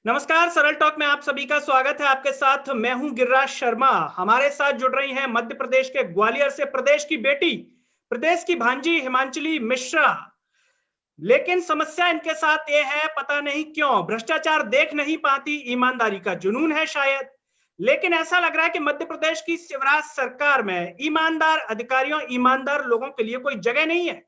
नमस्कार, सरल टॉक में आप सभी का स्वागत है। आपके साथ मैं हूं गिरिराज शर्मा। हमारे साथ जुड़ रही हैं मध्य प्रदेश के ग्वालियर से प्रदेश की बेटी, प्रदेश की भांजी हिमांचली मिश्रा। लेकिन समस्या इनके साथ ये है, पता नहीं क्यों भ्रष्टाचार देख नहीं पाती, ईमानदारी का जुनून है शायद। लेकिन ऐसा लग रहा है कि मध्य प्रदेश की शिवराज सरकार में ईमानदार अधिकारियों, ईमानदार लोगों के लिए कोई जगह नहीं है।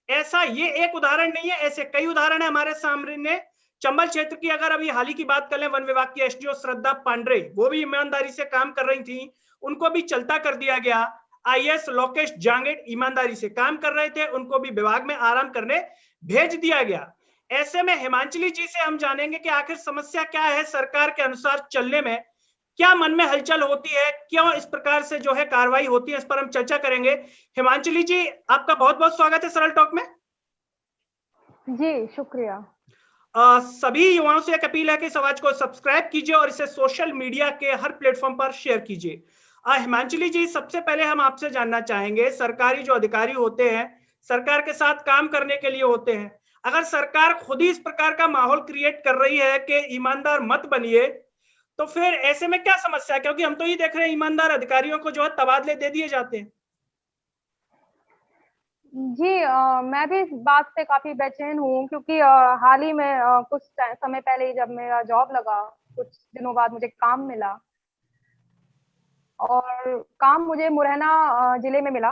ऐसा ये एक उदाहरण नहीं है, ऐसे कई उदाहरण है हमारे सामने। चंबल क्षेत्र की अगर अभी हाल ही की बात कर लें, वन विभाग की एसडीओ श्रद्धा पांडे, वो भी ईमानदारी से काम कर रही थी, उनको भी चलता कर दिया गया। आईएएस लोकेश जांगेड़ ईमानदारी से काम कर रहे थे, उनको भी विभाग में आराम करने भेज दिया गया। ऐसे में हिमांचली जी से हम जानेंगे कि आखिर समस्या क्या है सरकार के अनुसार चलने में, क्या मन में हलचल होती है, क्यों इस प्रकार से जो है कार्रवाई होती है, इस पर हम चर्चा करेंगे। हिमांचली जी, आपका बहुत बहुत स्वागत है सरल टॉक में। जी शुक्रिया। सभी युवाओं से एक अपील है कि इस आवाज को सब्सक्राइब कीजिए और इसे सोशल मीडिया के हर प्लेटफॉर्म पर शेयर कीजिए। हिमांचली जी, सबसे पहले हम आपसे जानना चाहेंगे, सरकारी जो अधिकारी होते हैं, सरकार के साथ काम करने के लिए होते हैं, अगर सरकार खुद ही इस प्रकार का माहौल क्रिएट कर रही है कि ईमानदार मत बनिए, तो फिर ऐसे में क्या समस्या है? क्योंकि हम तो ये देख रहे हैं ईमानदार अधिकारियों को जो है तबादले दे दिए जाते हैं। जी मैं भी इस बात से काफी बेचैन हूँ क्योंकि हाल ही में कुछ समय पहले ही जब मेरा जॉब लगा, कुछ दिनों बाद मुझे काम मिला और काम मुझे मुरैना जिले में मिला।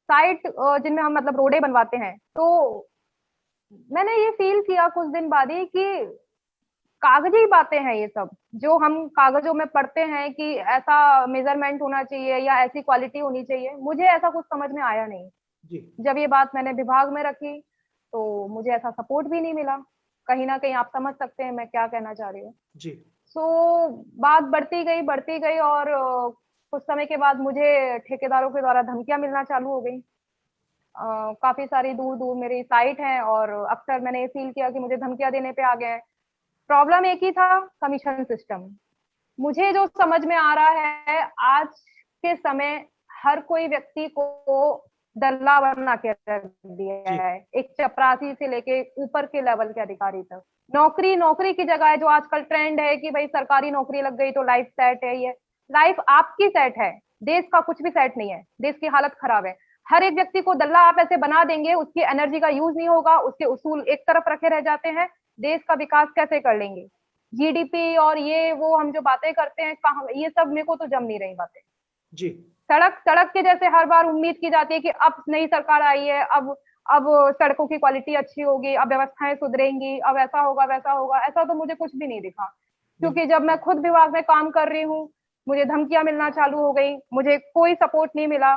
साइट जिनमें हम मतलब रोडें बनवाते हैं। तो मैंने ये फील किया कुछ दिन बाद ही कि कागजी बातें हैं ये सब, जो हम कागजों में पढ़ते हैं कि ऐसा मेजरमेंट होना चाहिए या ऐसी क्वालिटी होनी चाहिए, मुझे ऐसा कुछ समझ में आया नहीं। जी जब ये बात मैंने विभाग में रखी तो मुझे ऐसा सपोर्ट भी नहीं मिला। कहीं ना कहीं आप समझ सकते हैं मैं क्या कहना चाह रही हूँ। जी सो बात बढ़ती गई और कुछ समय के बाद मुझे ठेकेदारों के द्वारा धमकियां मिलना चालू हो गई। काफी सारी दूर दूर मेरी साइट है और अक्सर मैंने ये फील किया कि मुझे धमकियां देने पे आ गए हैं। प्रॉब्लम एक ही था, कमीशन सिस्टम। मुझे जो समझ में आ रहा है आज के समय, हर कोई व्यक्ति को दल्ला बना के रख दिया जी है, एक चपरासी से लेके ऊपर के लेवल के अधिकारी तक। नौकरी नौकरी की जगह है, जो आजकल ट्रेंड है कि भाई सरकारी नौकरी लग गई तो लाइफ सेट है। ये लाइफ आपकी सेट है, देश का कुछ भी सेट नहीं है, देश की हालत खराब है। हर एक व्यक्ति को दल्ला आप ऐसे बना देंगे, उसकी एनर्जी का यूज नहीं होगा, उसके उसूल एक तरफ रखे रह जाते हैं। देश का विकास कैसे कर लेंगे? जीडीपी और ये वो हम जो बातें करते हैं, कहाँ ये सब, मेरे को तो जम नहीं रही बातें। जी सड़क सड़क के जैसे हर बार उम्मीद की जाती है कि अब नई सरकार आई है, अब सड़कों की क्वालिटी अच्छी होगी, अब व्यवस्थाएं सुधरेंगी, अब ऐसा होगा वैसा होगा। ऐसा तो मुझे कुछ भी नहीं दिखा, क्योंकि जब मैं खुद विभाग में काम कर रही हूँ, मुझे धमकियां मिलना चालू हो गई, मुझे कोई सपोर्ट नहीं मिला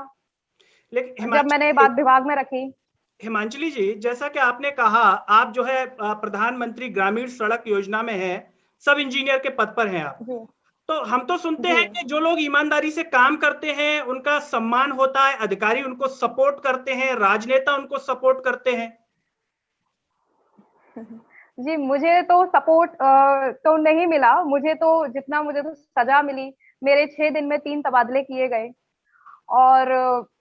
लेकिन जब मैंने ये हिमांचली, बात विभाग में रखी। हिमांचली जी, जैसा कि आपने कहा, आप जो है प्रधानमंत्री ग्रामीण सड़क योजना में हैं, सब इंजीनियर के पद पर हैं आप। जी तो हम तो सुनते जी हैं कि जो लोग ईमानदारी से काम करते हैं उनका सम्मान होता है, अधिकारी उनको सपोर्ट करते हैं, राजनेता उनको सपोर्ट करते हैं। जी मुझे तो सपोर्ट तो नहीं मिला। मुझे तो सजा मिली। मेरे 6 दिन में 3 तबादले किए गए और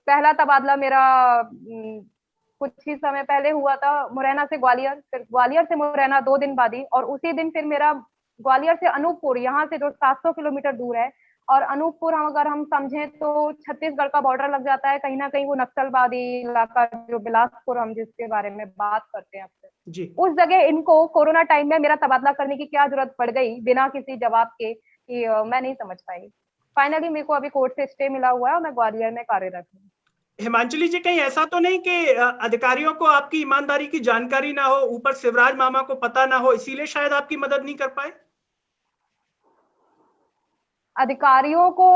पहला तबादला मेरा कुछ ही समय पहले हुआ था, मुरैना से ग्वालियर, फिर ग्वालियर से मुरैना 2 दिन बाद ही, और उसी दिन फिर मेरा ग्वालियर से अनूपपुर, यहाँ से जो 700 किलोमीटर दूर है। और अनूपपुर हम अगर हम समझें तो छत्तीसगढ़ का बॉर्डर लग जाता है, कहीं ना कहीं वो नक्सलवादी इलाका, जो बिलासपुर हम जिसके बारे में बात करते हैं अक्सर, जी उस जगह इनको कोरोना टाइम में मेरा तबादला करने की क्या जरूरत पड़ गई बिना किसी जवाब के, कि मैं नहीं समझ पाई। फाइनली मेरे को अभी कोर्ट से स्टे मिला हुआ है और मैं ग्वालियर में कार्यरत हूँ। हिमांचली जी, कहीं ऐसा तो नहीं कि अधिकारियों को आपकी ईमानदारी की जानकारी ना हो, ऊपर शिवराज मामा को पता ना हो, इसीलिए शायद आपकी मदद नहीं कर पाए? अधिकारियों को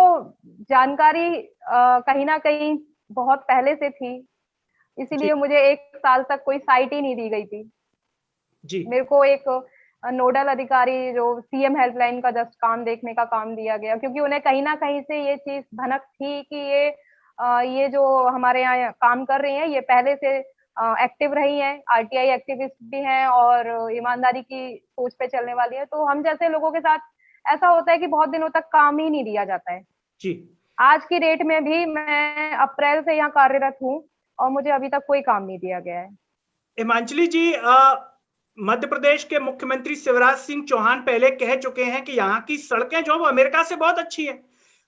जानकारी कहीं ना कहीं बहुत पहले से थी, जी इसीलिए मुझे 1 साल तक कोई साइट ही नहीं दी गई थी। जी मेरे को एक नोडल अधिकारी, जो सीएम हेल्पलाइन का जस्ट काम देखने का काम दिया गया, क्योंकि उन्हें कहीं ना कहीं से ये चीज भनक थी कि ये जो हमारे यहाँ काम कर रही हैं, ये पहले से एक्टिव रही हैं, आरटीआई एक्टिविस्ट भी हैं और ईमानदारी की सोच पे चलने वाली है। तो हम जैसे लोगों के साथ ऐसा होता है कि बहुत दिनों तक काम ही नहीं दिया जाता है। जी आज की डेट में भी मैं अप्रैल से यहाँ कार्यरत हूँ और मुझे अभी तक कोई काम नहीं दिया गया है। हिमांचली जी, मध्य प्रदेश के मुख्यमंत्री शिवराज सिंह चौहान पहले कह चुके हैं कि यहाँ की सड़कें जो वो अमेरिका से बहुत अच्छी हैं।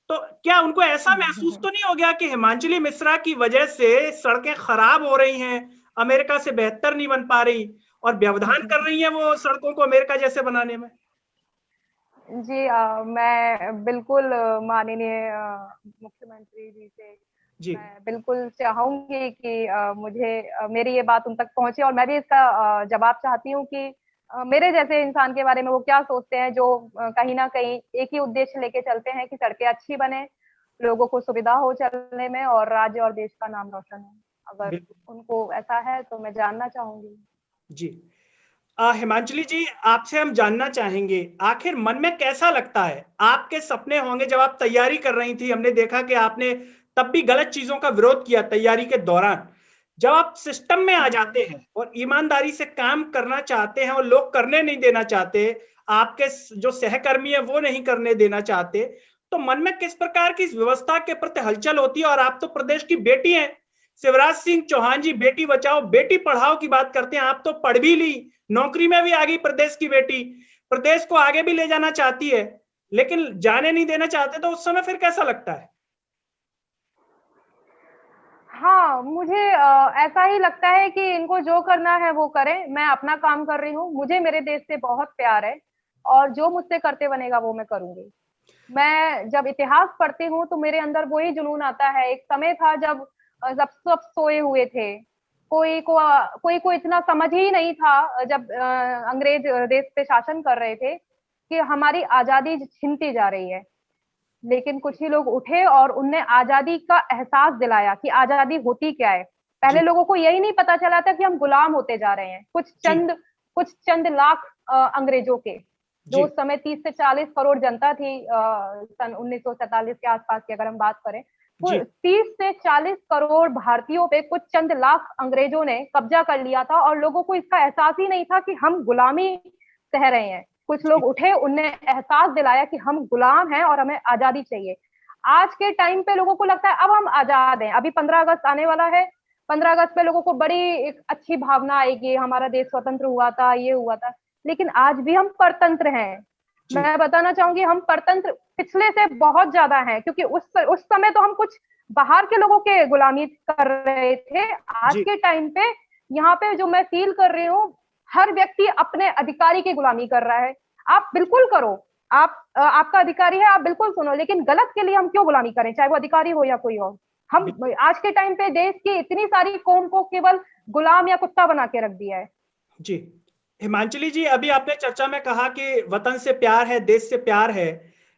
तो क्या उनको ऐसा महसूस तो नहीं हो गया कि हिमांचली मिश्रा की वजह से सड़कें खराब हो रही हैं, अमेरिका से बेहतर नहीं बन पा रही, और व्यवधान कर रही हैं वो सड़कों को अमेरिका जैसे बनाने में? जी मैं बिल्कुल माननीय मुख्यमंत्री जी से जी मैं बिल्कुल चाहूंगी कि मुझे मेरी ये बात उन तक पहुंचे, और मैं भी इसका जवाब चाहती हूँ कि मेरे जैसे इंसान के बारे में वो क्या सोचते हैं, जो कहीं ना कहीं एक ही उद्देश्य लेके चलते हैं कि सड़कें अच्छी बने, लोगों को सुविधा हो चलने में, और राज्य और देश का नाम रोशन हो। अगर बिल्कुल। उनको ऐसा है तो मैं जानना चाहूंगी। जी हिमांचली जी, आपसे हम जानना चाहेंगे, आखिर मन में कैसा लगता है? आपके सपने होंगे जब आप तैयारी कर रही थी, हमने देखा कि आपने तब भी गलत चीजों का विरोध किया तैयारी के दौरान। जब आप सिस्टम में आ जाते हैं और ईमानदारी से काम करना चाहते हैं और लोग करने नहीं देना चाहते, आपके जो सहकर्मी है वो नहीं करने देना चाहते, तो मन में किस प्रकार की इस व्यवस्था के प्रति हलचल होती है? और आप तो प्रदेश की बेटी हैं, शिवराज सिंह चौहान जी बेटी बचाओ बेटी पढ़ाओ की बात करते हैं, आप तो पढ़ भी ली, नौकरी में भी आ गई प्रदेश की बेटी, प्रदेश को आगे भी ले जाना चाहती है, लेकिन जाने नहीं देना चाहते, तो उस समय फिर कैसा लगता है? हाँ, मुझे ऐसा ही लगता है कि इनको जो करना है वो करें, मैं अपना काम कर रही हूँ, मुझे मेरे देश से बहुत प्यार है, और जो मुझसे करते बनेगा वो मैं करूंगी। मैं जब इतिहास पढ़ती हूँ तो मेरे अंदर वही जुनून आता है। एक समय था जब जब सब सोए हुए थे, कोई को इतना समझ ही नहीं था, जब अंग्रेज देश पे शासन कर रहे थे कि हमारी आजादी छीनती जा रही है। लेकिन कुछ ही लोग उठे और उनने आजादी का एहसास दिलाया कि आजादी होती क्या है। पहले जी लोगों को यही नहीं पता चला था कि हम गुलाम होते जा रहे हैं, जी कुछ चंद लाख अंग्रेजों के, जो जी उस समय 30 से 40 करोड़ जनता थी, सन 1947 के आसपास की अगर हम बात करें, वो जी 30 से 40 करोड़ भारतीयों पे कुछ चंद लाख अंग्रेजों ने कब्जा कर लिया था, और लोगों को इसका एहसास ही नहीं था कि हम गुलामी सह रहे हैं। कुछ जी लोग उठे, उनने एहसास दिलाया कि हम गुलाम हैं और हमें आजादी चाहिए। आज के टाइम पे लोगों को लगता है अब हम आजाद हैं, अभी 15 अगस्त आने वाला है, 15 अगस्त पे लोगों को बड़ी एक अच्छी भावना आएगी, हमारा देश स्वतंत्र हुआ था, ये हुआ था। लेकिन आज भी हम परतंत्र हैं। जी मैं बताना चाहूंगी हम परतंत्र पिछले से बहुत ज्यादा हैं, क्योंकि उस समय तो हम कुछ बाहर के लोगों के गुलामी कर रहे थे। आज जी के टाइम पे यहाँ पे जो मैं फील कर रही हूँ, हर व्यक्ति अपने अधिकारी की गुलामी कर रहा है। आप बिल्कुल करो, आपका अधिकारी है, आप बिल्कुल सुनो, लेकिन गलत के लिए हम क्यों गुलामी करें, चाहे वो अधिकारी हो या कोई और। हम आज के टाइम पे देश की इतनी सारी कौम को केवल गुलाम या कुत्ता बना के रख दिया है। जी हिमांचली जी, अभी आपने चर्चा में कहा कि वतन से प्यार है, देश से प्यार है,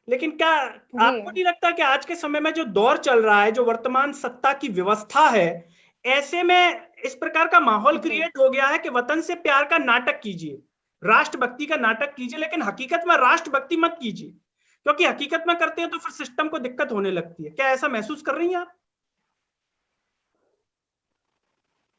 लेकिन क्या जी आपको नहीं लगता कि आज के समय में जो दौर चल रहा है, जो वर्तमान सत्ता की व्यवस्था है, ऐसे में इस प्रकार का माहौल जी क्रिएट हो गया है कि वतन से प्यार का नाटक कीजिए, राष्ट्रभक्ति का नाटक कीजिए, लेकिन हकीकत में राष्ट्रभक्ति मत कीजिए, क्योंकि हकीकत में करते हैं तो फिर सिस्टम को दिक्कत होने लगती है। क्या ऐसा महसूस कर रही हैं आप?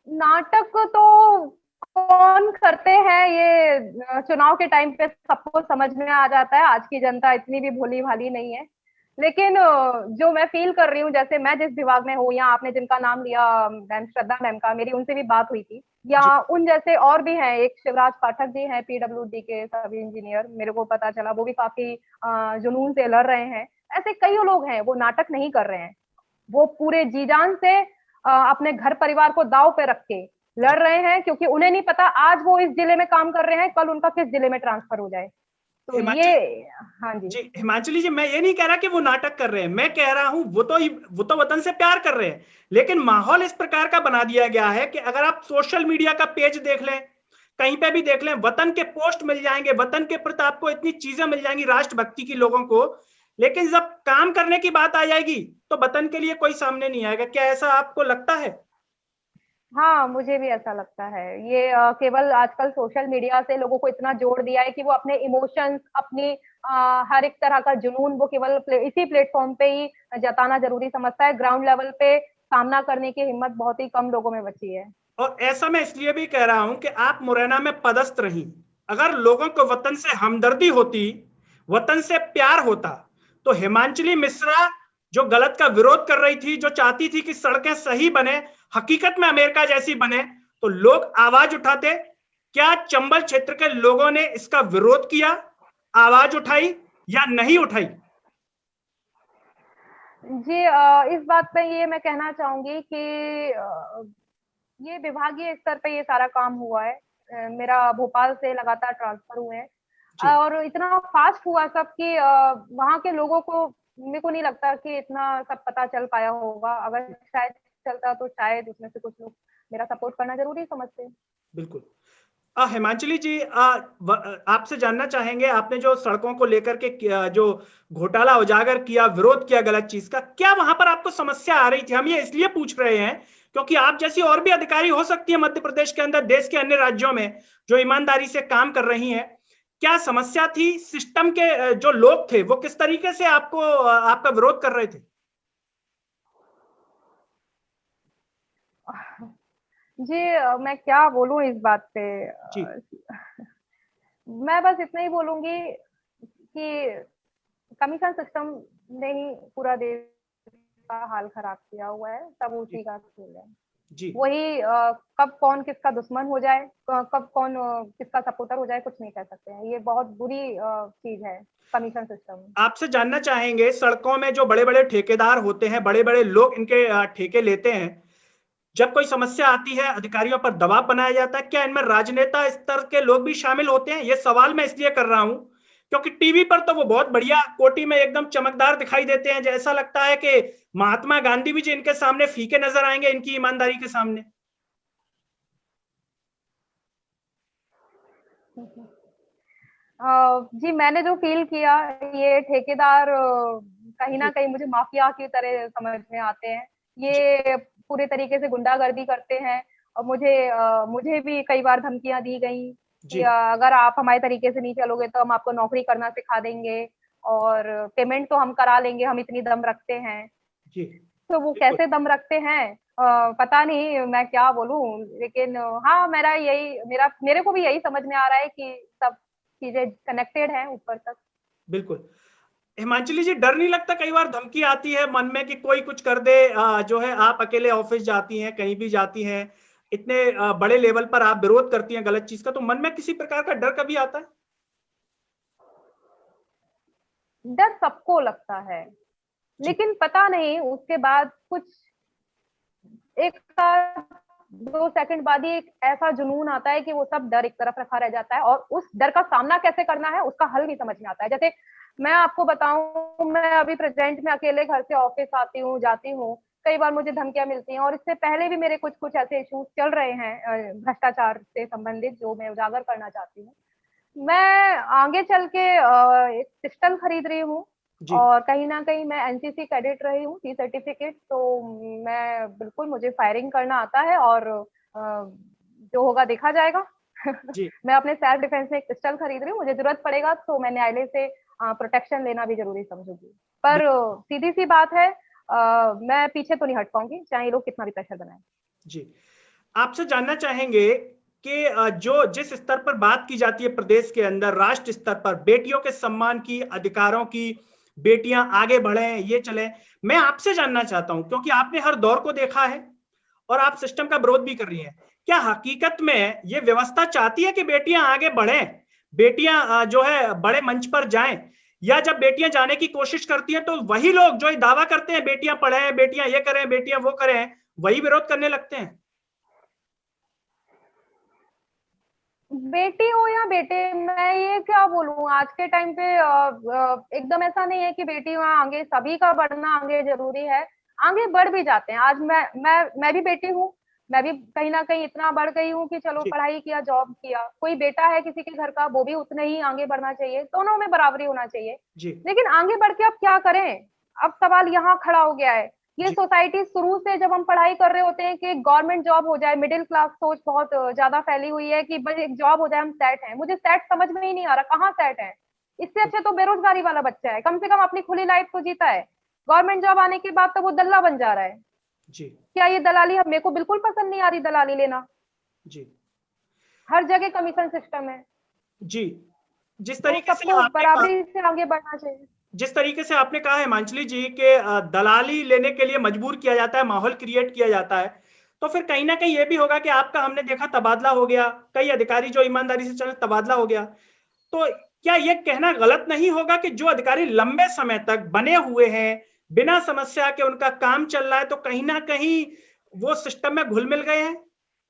नाटक तो कौन करते हैं, ये चुनाव के टाइम पे सबको समझ में आ जाता है, आज की जनता इतनी भी भोली भाली नहीं है। लेकिन जो मैं फील कर रही हूँ, जैसे मैं जिस विभाग में हूँ, या आपने जिनका नाम लिया मैम श्रद्धा मैम का, मेरी उनसे भी बात हुई थी, या जी उन जैसे और भी हैं, एक शिवराज पाठक जी हैं पीडब्ल्यूडी के सब इंजीनियर, मेरे को पता चला वो भी काफी जुनून से लड़ रहे हैं। ऐसे कई लोग हैं, वो नाटक नहीं कर रहे हैं, वो पूरे जी जान से अपने घर परिवार को दाव पे रख के लड़ रहे हैं, क्योंकि उन्हें नहीं पता आज वो इस जिले में काम कर रहे हैं, कल उनका किस जिले में ट्रांसफर हो जाए। तो ये हिमाचल हाँ जी जी हिमाचली जी, मैं ये नहीं कह रहा कि वो नाटक कर रहे हैं, मैं कह रहा हूं वो तो वतन से प्यार कर रहे हैं, लेकिन माहौल इस प्रकार का बना दिया गया है कि अगर आप सोशल मीडिया का पेज देख लें, कहीं पे भी देख लें, वतन के पोस्ट मिल जाएंगे, वतन के प्रति आपको इतनी चीजें मिल जाएंगी राष्ट्रभक्ति की लोगों को, लेकिन जब काम करने की बात आ जाएगी तो वतन के लिए कोई सामने नहीं आएगा। क्या ऐसा आपको लगता है? हाँ, मुझे भी ऐसा लगता है। ये केवल आजकल सोशल मीडिया से लोगों को इतना जोड़ दिया है कि वो अपने इमोशंस, अपनी हर एक तरह का जुनून वो केवल इसी प्लेटफॉर्म पे ही जताना जरूरी समझता है। ग्राउंड लेवल पे सामना करने की हिम्मत बहुत ही कम लोगों में बची है। और ऐसा मैं इसलिए भी कह रहा हूं कि आप मुरैना में पदस्थ रही, अगर लोगों को वतन से हमदर्दी होती, वतन से प्यार होता, तो हिमांचली मिश्रा जो गलत का विरोध कर रही थी, जो चाहती थी कि सड़कें सही बने, हकीकत में अमेरिका जैसी बने, तो लोग आवाज उठाते, क्या चंबल क्षेत्र के लोगों ने इसका विरोध किया, आवाज उठाई या नहीं उठाई? जी, इस बात पे ये मैं कहना चाहूंगी कि ये विभागीय स्तर पे ये सारा काम हुआ है। मेरा भोपाल से लगातार ट्रांसफर हुए हैं जी और इतना फास्ट हुआ सब कि वहाँ के लोगों को, मेरे को नहीं लगता कि इतना सब पता चल पाया होगा। अगर शायद चलता तो शायद उसमें से कुछ लोग मेरा सपोर्ट करना जरूरी समझते हैं। बिल्कुल। हिमांचली जी, आपसे जानना चाहेंगे, आपने जो सड़कों को लेकर के जो घोटाला उजागर किया, विरोध किया गलत चीज का, क्या वहां पर आपको समस्या आ रही थी? हम ये इसलिए पूछ रहे हैं क्योंकि आप जैसी और भी अधिकारी हो सकती है मध्य प्रदेश के अंदर, देश के अन्य राज्यों में जो ईमानदारी से काम कर रही हैं। क्या समस्या थी? सिस्टम के जो लोग थे वो किस तरीके से आपको आपका विरोध कर रहे थे? जी, मैं क्या बोलूं इस बात पे। जी मैं बस इतना ही बोलूंगी कि कमीशन सिस्टम ने ही पूरा देश का हाल खराब किया हुआ है। सब जी उसी का खेल है। जी वही कब कौन किसका दुश्मन हो जाए, कब कौन किसका सपोर्टर हो जाए, कुछ नहीं कह सकते हैं। ये बहुत बुरी चीज है कमीशन सिस्टम। आपसे जानना चाहेंगे, सड़कों में जो बड़े बड़े ठेकेदार होते हैं, बड़े बड़े लोग इनके ठेके लेते हैं, जब कोई समस्या आती है अधिकारियों पर दबाव बनाया जाता है, क्या इनमें राजनेता स्तर के लोग भी शामिल होते हैं? ये सवाल मैं इसलिए कर रहा हूं क्योंकि टीवी पर तो वो बहुत बढ़िया कोटी में एकदम चमकदार दिखाई देते हैं, जैसा लगता है कि महात्मा गांधी भी जी इनके सामने फीके नजर आएंगे इनकी ईमानदारी के सामने। जी, मैंने जो फील किया, ये ठेकेदार कहीं ना जी कहीं मुझे माफिया की तरह समझ में आते हैं। जी ये पूरे तरीके से गुंडागर्दी करते हैं और मुझे भी कई बार धमकियां दी गई कि जी अगर आप हमारे तरीके से नहीं चलोगे तो हम आपको नौकरी करना सिखा देंगे और पेमेंट तो हम करा लेंगे, हम इतनी दम रखते हैं। जी तो वो बिल्कुल। कैसे दम रखते हैं, पता नहीं, मैं क्या बोलूं। लेकिन हाँ, मेरे को भी यही समझ में आ रहा है कि सब चीजें कनेक्टेड हैं ऊपर तक। बिल्कुल। हिमांचली जी, डर नहीं लगता कई बार धमकी आती है मन में कि कोई कुछ कर दे? जो है, आप अकेले ऑफिस जाती हैं, कहीं भी जाती हैं, इतने बड़े लेवल पर आप विरोध करती हैं गलत चीज का, तो मन में किसी प्रकार का डर कभी आता है? डर सबको लगता है, जी लेकिन पता नहीं उसके बाद कुछ एक साथ 2 सेकंड बाद ही एक ऐसा जुनून आता है कि वो सब डर एक तरफ रखा रह जाता है और उस डर का सामना कैसे करना है उसका हल नहीं समझ में आता है। जैसे मैं आपको बताऊं, मैं अभी प्रेजेंट में अकेले घर से ऑफिस आती हूँ, जाती हूँ, कई बार मुझे धमकियां मिलती हैं और इससे पहले भी मेरे कुछ कुछ ऐसे इश्यूज चल रहे हैं भ्रष्टाचार से संबंधित, जो मैं उजागर करना चाहती हूँ। मैं आगे चल के एक पिस्टल खरीद रही हूँ जी और कहीं न कहीं मैं एनसीसी कैडेट रही हूँ, सी सर्टिफिकेट, तो मैं बिल्कुल, मुझे फायरिंग करना आता है और जो होगा देखा जाएगा। जी मैं अपने सेल्फ डिफेंस में एक पिस्टल खरीद रही हूँ, मुझे ज़रूरत पड़ेगा तो मैं न्यायालय से प्रोटेक्शन लेना भी ज़रूरी समझूँगी। पर सीधी-सी बात है, मैं पीछे तो नहीं हट पाऊँगी, चाहे ये लोग कितना भी प्रेशर बनाएँ। जी। आपसे जानना चाहेंगे कि जो जिस स्तर पर बात की जाती है प्रदेश के अंदर, राष्ट्र स्तर पर बेटियों के सम्मान की, अधिकारों की, बेटियां आगे बढ़े, ये चले, मैं आपसे जानना चाहता हूं क्योंकि आपने हर दौर को देखा है और आप सिस्टम का विरोध भी कर रही हैं। क्या हकीकत में ये व्यवस्था चाहती है कि बेटियां आगे बढ़ें, बेटियां जो है बड़े मंच पर जाएं, या जब बेटियां जाने की कोशिश करती हैं तो वही लोग जो दावा करते हैं बेटियां पढ़ें, बेटियां ये करें, बेटियां वो करें, वही विरोध करने लगते हैं? बेटी हो या बेटे, मैं ये क्या बोलूं, आज के टाइम पे एकदम ऐसा नहीं है कि बेटी वहाँ आगे, सभी का बढ़ना आगे जरूरी है। आगे बढ़ भी जाते हैं। आज मैं भी बेटी हूँ, मैं भी कहीं ना कहीं इतना बढ़ गई हूँ कि चलो जी पढ़ाई किया, जॉब किया। कोई बेटा है किसी के घर का, वो भी उतने ही आगे बढ़ना चाहिए, दोनों में बराबरी होना चाहिए। जी लेकिन आगे बढ़ के अब क्या करें, अब सवाल यहाँ खड़ा हो गया है। ये जी सोसाइटी शुरू से जब हम पढ़ाई कर रहे होते हैं कि गवर्नमेंट जॉब हो जाए, मिडिल क्लास सोच बहुत ज्यादा फैली हुई है कि बस एक जॉब हो जाए, हम सेट हैं। मुझे सेट समझ में ही नहीं आ रहा, कहाँ सेट है। इससे अच्छा तो बेरोजगारी वाला बच्चा है, कम से कम अपनी खुली लाइफ तो जीता है। गवर्नमेंट जॉब आने के बाद तो वो दल्ला बन जा रहा है। जी क्या ये दलाली, मेरे को बिल्कुल पसंद नहीं आ रही दलाली लेना। जी हर जगह कमीशन सिस्टम है, जी। जिस तो तरीके से सबको आपने कहा, बराबरी से आगे बढ़ना चाहिए। जिस तरीके से आपने कहा हिमांशली जी के दलाली लेने के लिए मजबूर किया जाता है, माहौल क्रिएट किया जाता है, तो फिर कहीं ना कहीं ये भी होगा कि आपका हमने देखा तबादला हो गया, कई अधिकारी जो ईमानदारी से चले तबादला हो गया। तो क्या ये कहना गलत नहीं होगा कि जो अधिकारी लंबे समय तक बने हुए हैं, बिना समस्या के उनका काम चल रहा है, तो कहीं ना कहीं वो सिस्टम में घुल मिल गए हैं,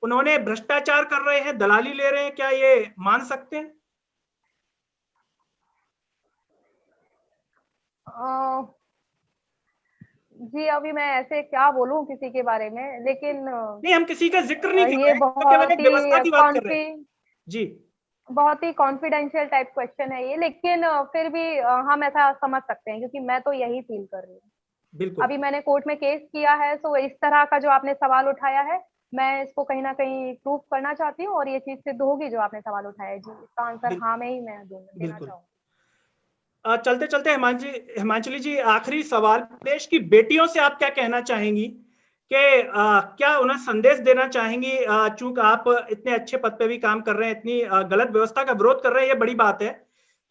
उन्होंने भ्रष्टाचार कर रहे हैं, दलाली ले रहे हैं, क्या ये मान सकते हैं? जी, अभी मैं ऐसे क्या बोलूं किसी के बारे में, लेकिन नहीं, हम किसी का जिक्र नहीं कर ये रहे हैं, केवल एक व्यवस्था की बात कर रहे हैं। जी, बहुत ही कॉन्फिडेंशियल टाइप क्वेश्चन है ये, लेकिन फिर भी हम ऐसा समझ सकते हैं, क्योंकि मैं तो यही फील कर रही हूँ। बिल्कुल अभी मैंने कोर्ट में केस किया है, तो इस तरह का जो आपने सवाल उठाया है, मैं इसको कहीं ना कहीं प्रूव करना चाहती हूँ, और ये चीज सिद्ध होगी जो आपने सवाल उठाया है। जी, इसका आंसर हाँ में ही मैं देना बिल्कुल। चाहूंगी। चलते चलते हिमांचली जी, आखिरी सवाल, देश की बेटियों से आप क्या कहना चाहेंगी कि क्या उन्हें संदेश देना चाहेंगी? चूंकि आप इतने अच्छे पद पे भी काम कर रहे हैं, इतनी गलत व्यवस्था का विरोध कर रहे हैं, ये बड़ी बात है,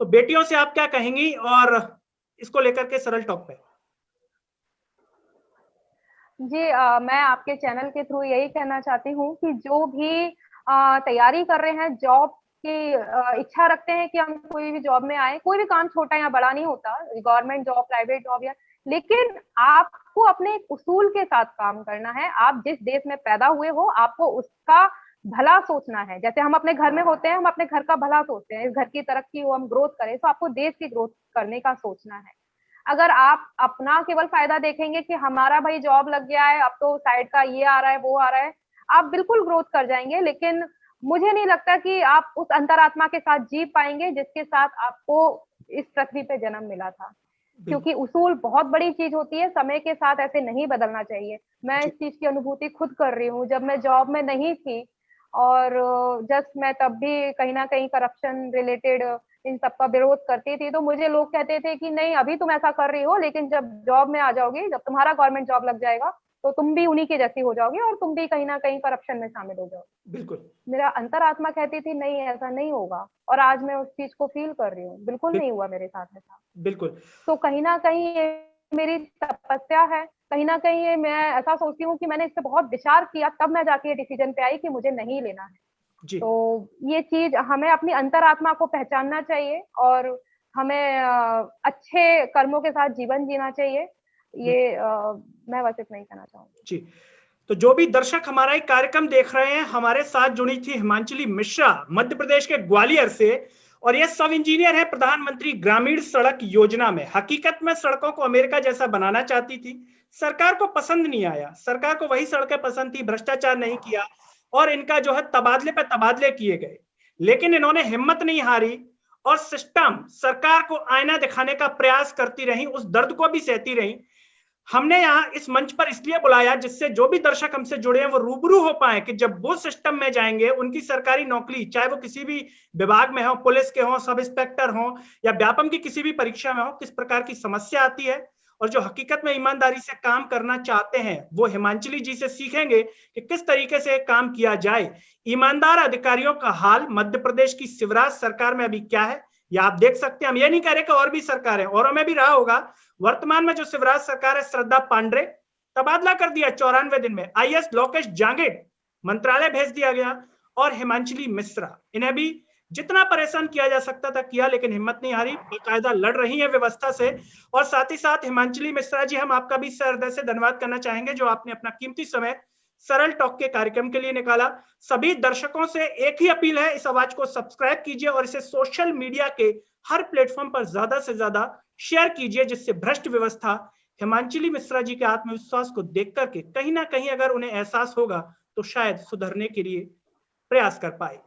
तो बेटियों से आप क्या कहेंगी, और इसको लेकर के सरल टॉक पे। जी, मैं आपके चैनल के थ्रू यही कहना चाहती हूँ कि जो भी तैयारी कर रहे हैं, जॉब की इच्छा रखते हैं कि हम कोई भी जॉब में आए, कोई भी काम छोटा या बड़ा नहीं होता, गवर्नमेंट जॉब, प्राइवेट जॉब, या लेकिन आपको अपने एक उसूल के साथ काम करना है। आप जिस देश में पैदा हुए हो, आपको उसका भला सोचना है। जैसे हम अपने घर में होते हैं, हम अपने घर का भला सोचते हैं, इस घर की तरक्की हो, हम ग्रोथ करें, तो आपको देश की ग्रोथ करने का सोचना है। अगर आप अपना केवल फायदा देखेंगे कि हमारा भाई जॉब लग गया है, अब तो साइड का ये आ रहा है, वो आ रहा है, आप बिल्कुल ग्रोथ कर जाएंगे, लेकिन मुझे नहीं लगता कि आप उस अंतरात्मा के साथ जी पाएंगे जिसके साथ आपको इस पृथ्वी पे जन्म मिला था। क्योंकि उसूल बहुत बड़ी चीज होती है, समय के साथ ऐसे नहीं बदलना चाहिए। मैं इस चीज की अनुभूति खुद कर रही हूँ। जब मैं जॉब में नहीं थी, और जस्ट मैं तब भी कहीं ना कहीं करप्शन रिलेटेड इन सब का विरोध करती थी, तो मुझे लोग कहते थे कि नहीं, अभी तुम ऐसा कर रही हो, लेकिन जब जॉब में आ जाओगी, जब तुम्हारा गवर्नमेंट जॉब लग जाएगा, तो तुम भी उन्हीं की जैसी हो जाओगे, और तुम भी कहीं ना कहीं करप्शन में शामिल हो जाओगे। बिल्कुल मेरा अंतरात्मा कहती थी नहीं, ऐसा नहीं होगा, और आज मैं उस चीज को फील कर रही हूँ। बिल्कुल नहीं हुआ मेरे साथ ऐसा। बिल्कुल। तो कहीं ना कहीं ये मेरी तपस्या है, कहीं ना कहीं ये मैं ऐसा सोचती हूँ कि मैंने इस पे बहुत विचार किया, तब मैं जाके ये डिसीजन पे आई कि मुझे नहीं लेना है। जी, तो ये चीज हमें अपनी अंतरात्मा को पहचानना चाहिए, और हमें अच्छे कर्मों के साथ जीवन जीना चाहिए। ये मैं बस इतना ही कहना चाहूंगी। जी। तो जो भी दर्शक हमारा एक कार्यक्रम देख रहे हैं, हमारे साथ जुड़ी थी हिमांचली मिश्रा, मध्य प्रदेश के ग्वालियर से, और ये सब इंजीनियर है प्रधानमंत्री ग्रामीण सड़क योजना में। हकीकत में सड़कों को अमेरिका जैसा बनाना चाहती थी, सरकार को पसंद नहीं आया, सरकार को वही सड़कें पसंद थी, भ्रष्टाचार नहीं किया, और इनका जो है तबादले पे तबादले किए गए, लेकिन इन्होंने हिम्मत नहीं हारी, और सिस्टम सरकार को आईना दिखाने का प्रयास करती रही, उस दर्द को भी सहती रही। हमने यहाँ इस मंच पर इसलिए बुलाया जिससे जो भी दर्शक हमसे जुड़े हैं वो रूबरू हो पाए कि जब वो सिस्टम में जाएंगे, उनकी सरकारी नौकरी, चाहे वो किसी भी विभाग में हो, पुलिस के हो, सब इंस्पेक्टर हो, या व्यापम की किसी भी परीक्षा में हो, किस प्रकार की समस्या आती है, और जो हकीकत में ईमानदारी से काम करना चाहते हैं वो हिमांचली जी से सीखेंगे कि किस तरीके से काम किया जाए। ईमानदार अधिकारियों का हाल मध्य प्रदेश की शिवराज सरकार में अभी क्या है, या आप देख सकते हैं। हम ये नहीं कह रहे कि और भी सरकार है, औरों में भी रहा होगा। वर्तमान में जो शिवराज सरकार है, श्रद्धा पांडे, तबादला कर दिया 94 दिन में। आईएएस लोकेश जांगेड़ मंत्रालय भेज दिया गया, और हिमांचली मिश्रा, इन्हें भी जितना परेशान किया जा सकता था किया, लेकिन हिम्मत नहीं हारी, बाकायदा लड़ रही है व्यवस्था से। और साथ ही साथ हिमांचली मिश्रा जी, हम आपका भी हृदय से धन्यवाद करना चाहेंगे जो आपने अपना कीमती समय सरल टॉक के कार्यक्रम के लिए निकाला। सभी दर्शकों से एक ही अपील है, इस आवाज को सब्सक्राइब कीजिए और इसे सोशल मीडिया के हर प्लेटफॉर्म पर ज्यादा से ज्यादा शेयर कीजिए, जिससे भ्रष्ट व्यवस्था हिमांचली मिश्रा जी के आत्मविश्वास को देख करके कहीं ना कहीं अगर उन्हें एहसास होगा तो शायद सुधरने के लिए प्रयास कर पाए।